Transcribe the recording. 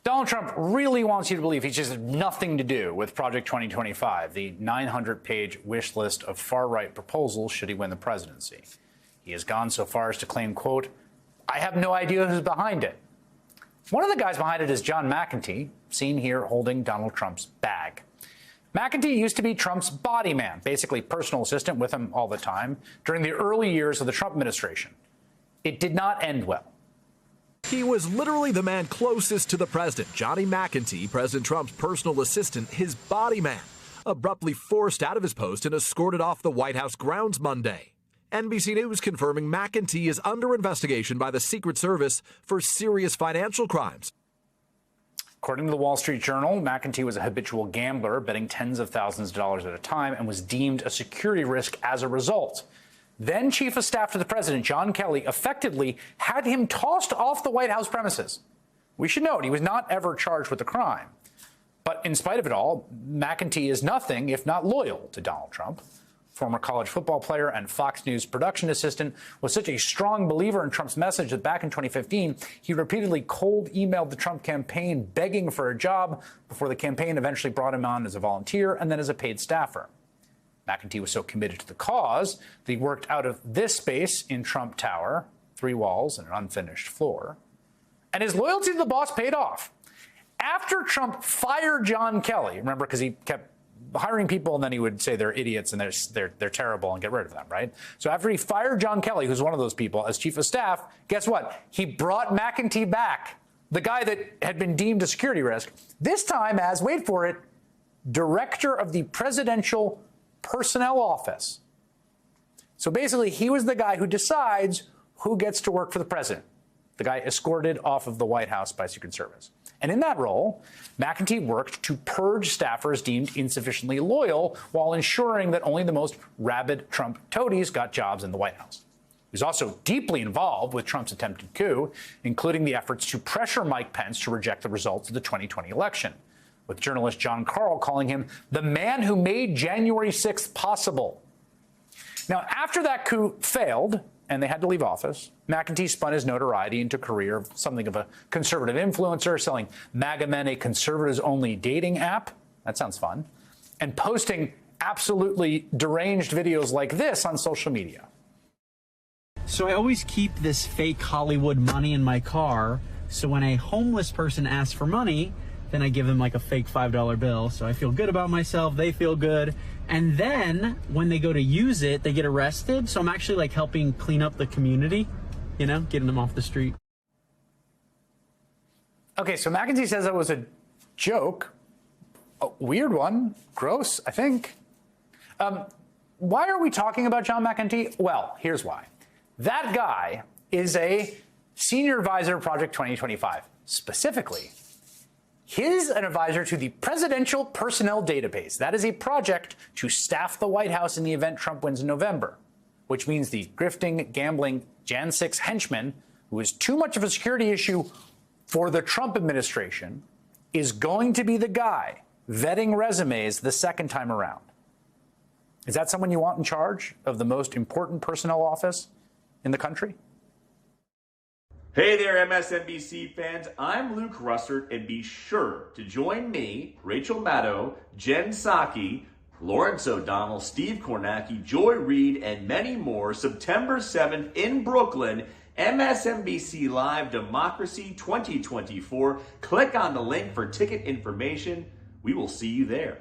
Donald Trump really wants you to believe he's just nothing to do with Project 2025, the 900-page wish list of far-right proposals should he win the presidency. He has gone so far as to claim, quote, "I have no idea who's behind it." One of the guys behind it is John McEntee, seen here holding Donald Trump's bag. McEntee used to be Trump's body man, basically personal assistant with him all the time, during the early years of the Trump administration. It did not end well. He was literally the man closest to the president, Johnny McEntee, President Trump's personal assistant, his body man, abruptly forced out of his post and escorted off the White House grounds Monday. NBC News confirming McEntee is under investigation by the Secret Service for serious financial crimes. According to the Wall Street Journal, McEntee was a habitual gambler, betting tens of thousands of dollars at a time, and was deemed a security risk as a result. Then Chief of Staff to the President, John Kelly, effectively had him tossed off the White House premises. We should note he was not ever charged with the crime. But in spite of it all, McEntee is nothing if not loyal to Donald Trump. Former college football player and Fox News production assistant was such a strong believer in Trump's message that back in 2015, he repeatedly cold emailed the Trump campaign begging for a job before the campaign eventually brought him on as a volunteer and then as a paid staffer. McEntee was so committed to the cause that he worked out of this space in Trump Tower, 3 walls and an unfinished floor. And his loyalty to the boss paid off. After Trump fired John Kelly, remember, because he kept hiring people and then he would say they're idiots and they're terrible and get rid of them, right? So after he fired John Kelly, who's one of those people, as chief of staff, guess what? He brought McEntee back, the guy that had been deemed a security risk, this time as, wait for it, director of the Presidential Personnel Office. So basically, he was the guy who decides who gets to work for the president, the guy escorted off of the White House by Secret Service. And in that role, McEntee worked to purge staffers deemed insufficiently loyal while ensuring that only the most rabid Trump toadies got jobs in the White House. He was also deeply involved with Trump's attempted coup, including the efforts to pressure Mike Pence to reject the results of the 2020 election, with journalist John Karl calling him the man who made January 6th possible. Now, after that coup failed and they had to leave office, McEntee spun his notoriety into a career of something of a conservative influencer, selling MAGA Men a conservatives-only dating app. That sounds fun. And posting absolutely deranged videos like this on social media. So I always keep this fake Hollywood money in my car, so when a homeless person asks for money, then I give them like a fake $5 bill. So I feel good about myself, they feel good. And then when they go to use it, they get arrested. So I'm actually like helping clean up the community, you know, getting them off the street. Okay, so McEntee says it was a joke. A weird one. Gross, I think. Why are we talking about John McEntee? Well, here's why. That guy is a senior advisor of Project 2025. Specifically, he's an advisor to the Presidential Personnel Database. That is a project to staff the White House in the event Trump wins in November, which means the grifting, gambling Jan 6 henchman, who is too much of a security issue for the Trump administration, is going to be the guy vetting resumes the second time around. Is that someone you want in charge of the most important personnel office in the country? Hey there, MSNBC fans. I'm Luke Russert, and be sure to join me, Rachel Maddow, Jen Psaki, Lawrence O'Donnell, Steve Kornacki, Joy Reid, and many more September 7th in Brooklyn, MSNBC Live Democracy 2024. Click on the link for ticket information. We will see you there.